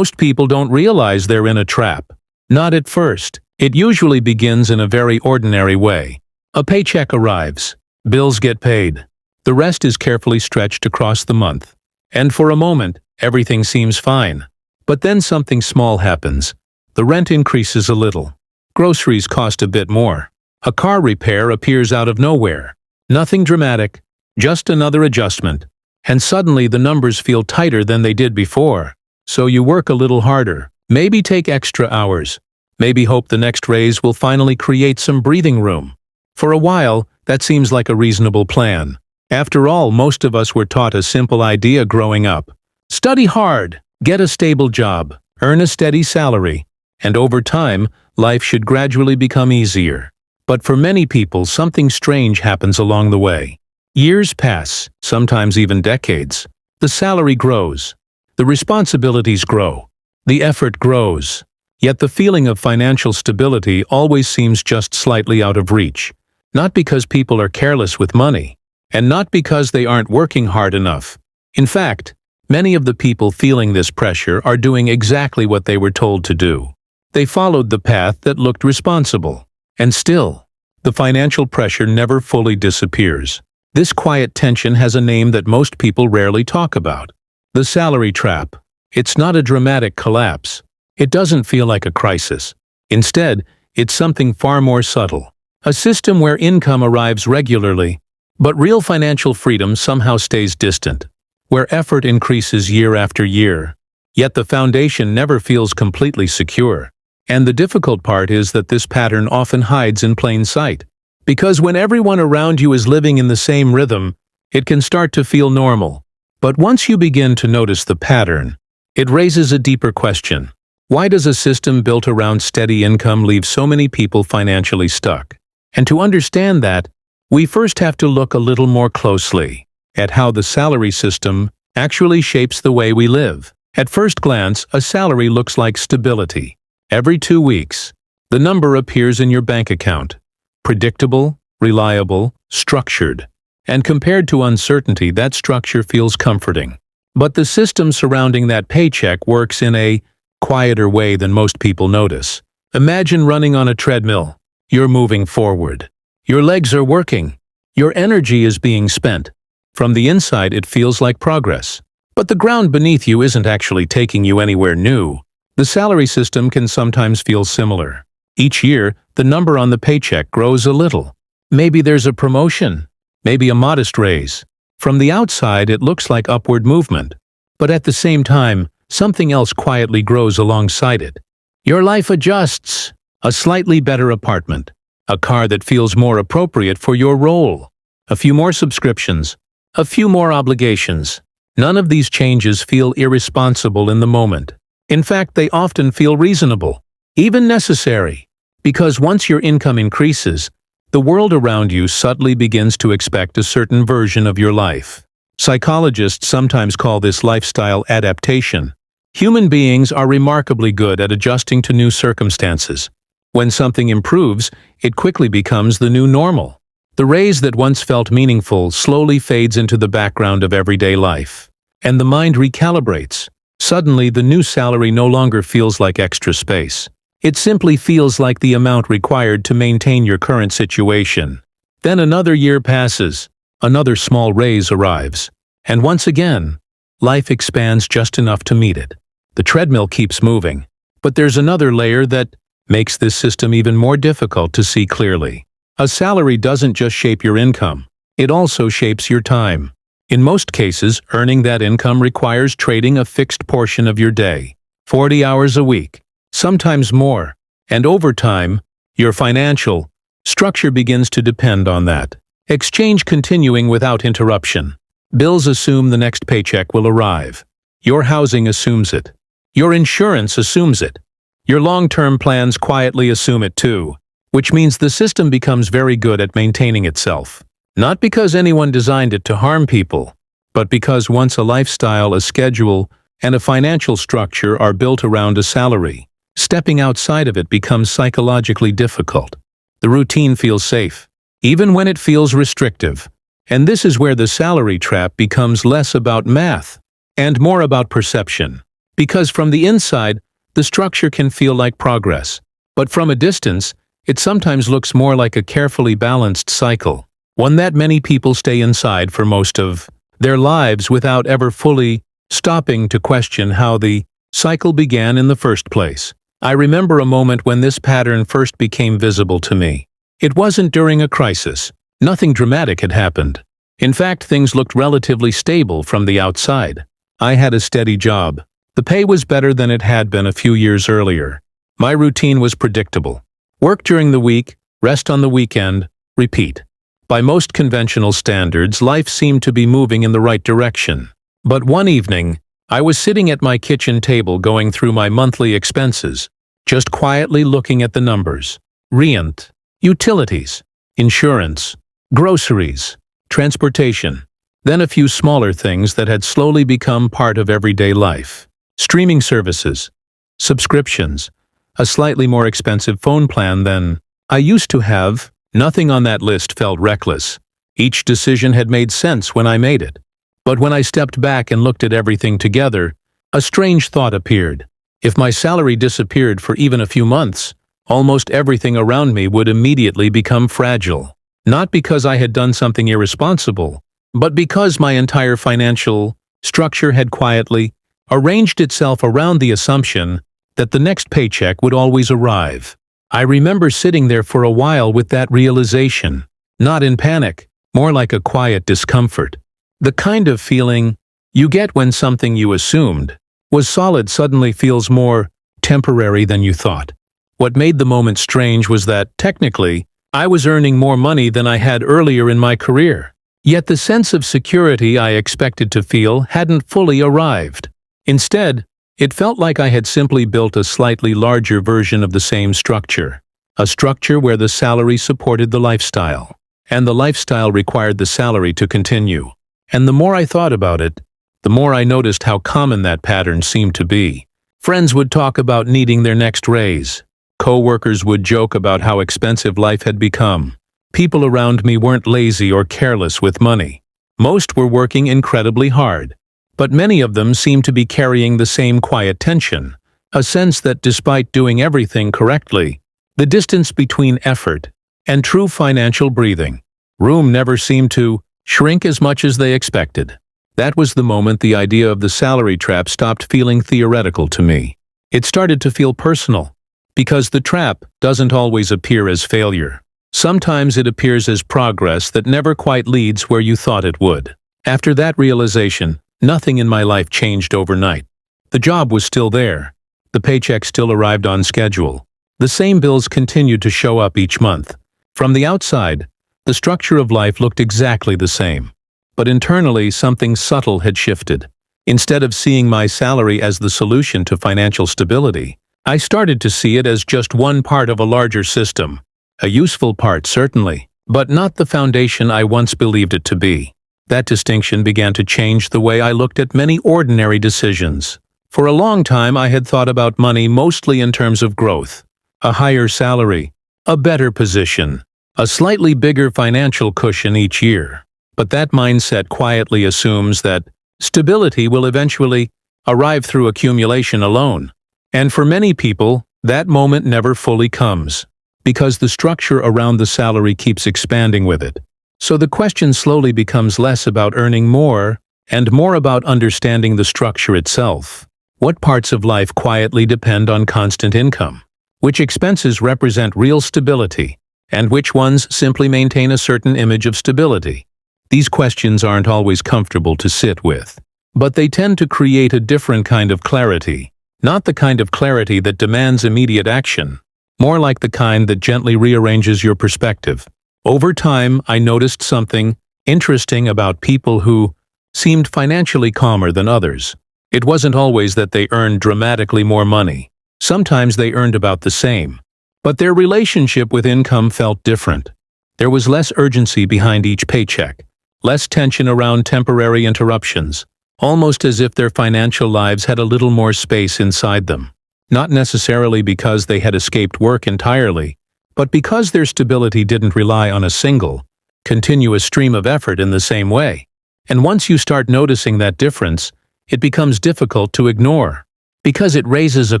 Most people don't realize they're in a trap. Not at first. It usually begins in a very ordinary way. A paycheck arrives. Bills get paid. The rest is carefully stretched across the month. And for a moment, everything seems fine. But then something small happens. The rent increases a little. Groceries cost a bit more. A car repair appears out of nowhere. Nothing dramatic, just another adjustment. And suddenly the numbers feel tighter than they did before. So you work a little harder, maybe take extra hours, maybe hope the next raise will finally create some breathing room. For a while, that seems like a reasonable plan. After all, most of us were taught a simple idea growing up. Study hard, get a stable job, earn a steady salary, and over time, life should gradually become easier. But for many people, something strange happens along the way. Years pass, sometimes even decades. The salary grows. The responsibilities grow. The effort grows. Yet the feeling of financial stability always seems just slightly out of reach. Not because people are careless with money, and not because they aren't working hard enough. In fact, many of the people feeling this pressure are doing exactly what they were told to do. They followed the path that looked responsible. And still, the financial pressure never fully disappears. This quiet tension has a name that most people rarely talk about. The salary trap. It's not a dramatic collapse. It doesn't feel like a crisis. Instead, it's something far more subtle. A system where income arrives regularly, but real financial freedom somehow stays distant. Where effort increases year after year, yet the foundation never feels completely secure. And the difficult part is that this pattern often hides in plain sight. Because when everyone around you is living in the same rhythm, it can start to feel normal. But once you begin to notice the pattern, it raises a deeper question. Why does a system built around steady income leave so many people financially stuck? And to understand that, we first have to look a little more closely at how the salary system actually shapes the way we live. At first glance, a salary looks like stability. Every 2 weeks, the number appears in your bank account. Predictable, reliable, structured. And compared to uncertainty, that structure feels comforting. But the system surrounding that paycheck works in a quieter way than most people notice. Imagine running on a treadmill. You're moving forward. Your legs are working. Your energy is being spent. From the inside, it feels like progress. But the ground beneath you isn't actually taking you anywhere new. The salary system can sometimes feel similar. Each year, the number on the paycheck grows a little. Maybe there's a promotion. Maybe a modest raise. From the outside, it looks like upward movement. But at the same time, something else quietly grows alongside it. Your life adjusts. A slightly better apartment. A car that feels more appropriate for your role. A few more subscriptions. A few more obligations. None of these changes feel irresponsible in the moment. In fact, they often feel reasonable, even necessary. Because once your income increases, the world around you subtly begins to expect a certain version of your life. Psychologists sometimes call this lifestyle adaptation. Human beings are remarkably good at adjusting to new circumstances. When something improves, it quickly becomes the new normal. The raise that once felt meaningful slowly fades into the background of everyday life. And the mind recalibrates. Suddenly, the new salary no longer feels like extra space. It simply feels like the amount required to maintain your current situation. Then another year passes. Another small raise arrives. And once again, life expands just enough to meet it. The treadmill keeps moving. But there's another layer that makes this system even more difficult to see clearly. A salary doesn't just shape your income. It also shapes your time. In most cases, earning that income requires trading a fixed portion of your day, 40 hours a week, sometimes more, and over time, your financial structure begins to depend on that. Exchange continuing without interruption. Bills assume the next paycheck will arrive. Your housing assumes it. Your insurance assumes it. Your long-term plans quietly assume it too, which means the system becomes very good at maintaining itself. Not because anyone designed it to harm people, but because once a lifestyle, a schedule, and a financial structure are built around a salary, stepping outside of it becomes psychologically difficult. The routine feels safe, even when it feels restrictive. And this is where the salary trap becomes less about math and more about perception. Because from the inside, the structure can feel like progress. But from a distance, it sometimes looks more like a carefully balanced cycle, one that many people stay inside for most of their lives without ever fully stopping to question how the cycle began in the first place. I remember a moment when this pattern first became visible to me. It wasn't during a crisis. Nothing dramatic had happened. In fact, things looked relatively stable from the outside. I had a steady job. The pay was better than it had been a few years earlier. My routine was predictable. Work during the week, rest on the weekend, repeat. By most conventional standards, life seemed to be moving in the right direction. But one evening, I was sitting at my kitchen table going through my monthly expenses, just quietly looking at the numbers. Rent, utilities, insurance, groceries, transportation, then a few smaller things that had slowly become part of everyday life. Streaming services, subscriptions, a slightly more expensive phone plan than I used to have. Nothing on that list felt reckless. Each decision had made sense when I made it. But when I stepped back and looked at everything together, a strange thought appeared. If my salary disappeared for even a few months, almost everything around me would immediately become fragile. Not because I had done something irresponsible, but because my entire financial structure had quietly arranged itself around the assumption that the next paycheck would always arrive. I remember sitting there for a while with that realization, not in panic, more like a quiet discomfort. The kind of feeling you get when something you assumed was solid suddenly feels more temporary than you thought. What made the moment strange was that, technically, I was earning more money than I had earlier in my career. Yet the sense of security I expected to feel hadn't fully arrived. Instead, it felt like I had simply built a slightly larger version of the same structure. A structure where the salary supported the lifestyle, and the lifestyle required the salary to continue. And the more I thought about it, the more I noticed how common that pattern seemed to be. Friends would talk about needing their next raise. Co-workers would joke about how expensive life had become. People around me weren't lazy or careless with money. Most were working incredibly hard. But many of them seemed to be carrying the same quiet tension, a sense that despite doing everything correctly, the distance between effort and true financial breathing room never seemed to shrink as much as they expected. That was the moment the idea of the salary trap stopped feeling theoretical to me. It started to feel personal, because the trap doesn't always appear as failure. Sometimes it appears as progress that never quite leads where you thought it would. After that realization, nothing in my life changed overnight. The job was still there. The paycheck still arrived on schedule. The same bills continued to show up each month. From the outside, the structure of life looked exactly the same. But internally, something subtle had shifted. Instead of seeing my salary as the solution to financial stability, I started to see it as just one part of a larger system. A useful part, certainly, but not the foundation I once believed it to be. That distinction began to change the way I looked at many ordinary decisions. For a long time, I had thought about money mostly in terms of growth. A higher salary, a better position, a slightly bigger financial cushion each year. But that mindset quietly assumes that stability will eventually arrive through accumulation alone. And for many people, that moment never fully comes, because the structure around the salary keeps expanding with it. So the question slowly becomes less about earning more and more about understanding the structure itself. What parts of life quietly depend on constant income? Which expenses represent real stability? And which ones simply maintain a certain image of stability? These questions aren't always comfortable to sit with, but they tend to create a different kind of clarity. Not the kind of clarity that demands immediate action, more like the kind that gently rearranges your perspective. Over time, I noticed something interesting about people who seemed financially calmer than others. It wasn't always that they earned dramatically more money. Sometimes they earned about the same. But their relationship with income felt different. There was less urgency behind each paycheck, less tension around temporary interruptions, almost as if their financial lives had a little more space inside them. Not necessarily because they had escaped work entirely, but because their stability didn't rely on a single, continuous stream of effort in the same way. And once you start noticing that difference, it becomes difficult to ignore. Because it raises a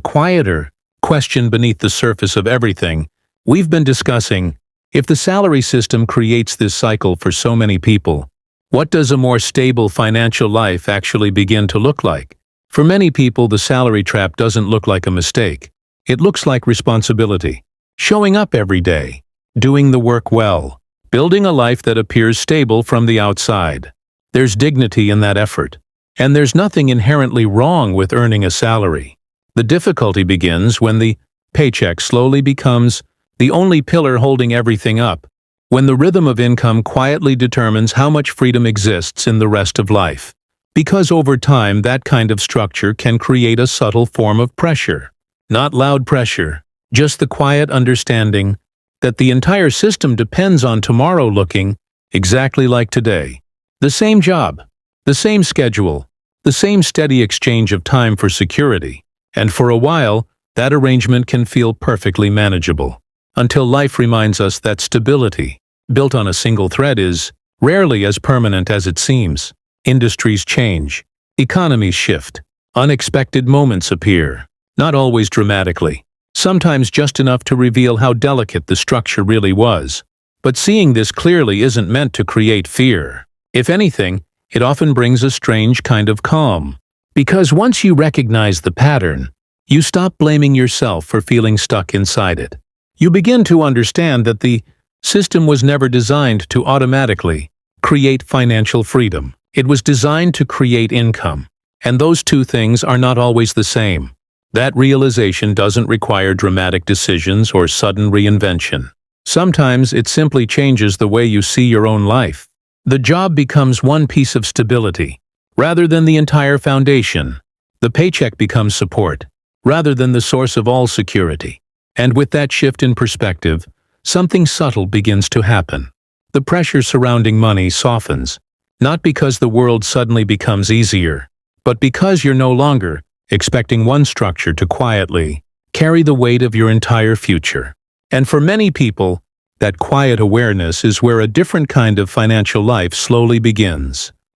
quieter question beneath the surface of everything we've been discussing. If the salary system creates this cycle for so many people, what does a more stable financial life actually begin to look like? For many people, the salary trap doesn't look like a mistake. It looks like responsibility. Showing up every day, doing the work well, building a life that appears stable from the outside. There's dignity in that effort. And there's nothing inherently wrong with earning a salary. The difficulty begins when the paycheck slowly becomes the only pillar holding everything up, when the rhythm of income quietly determines how much freedom exists in the rest of life. Because over time, that kind of structure can create a subtle form of pressure. Not loud pressure, just the quiet understanding that the entire system depends on tomorrow looking exactly like today. The same job, the same schedule, the same steady exchange of time for security. And for a while, that arrangement can feel perfectly manageable. Until life reminds us that stability, built on a single thread, is rarely as permanent as it seems. Industries change, economies shift, unexpected moments appear, not always dramatically, sometimes just enough to reveal how delicate the structure really was. But seeing this clearly isn't meant to create fear. If anything, it often brings a strange kind of calm. Because once you recognize the pattern, you stop blaming yourself for feeling stuck inside it. You begin to understand that the system was never designed to automatically create financial freedom. It was designed to create income. And those two things are not always the same. That realization doesn't require dramatic decisions or sudden reinvention. Sometimes it simply changes the way you see your own life. The job becomes one piece of stability, rather than the entire foundation. The paycheck becomes support, rather than the source of all security. And with that shift in perspective, something subtle begins to happen. The pressure surrounding money softens, not because the world suddenly becomes easier, but because you're no longer expecting one structure to quietly carry the weight of your entire future. And for many people, that quiet awareness is where a different kind of financial life slowly begins.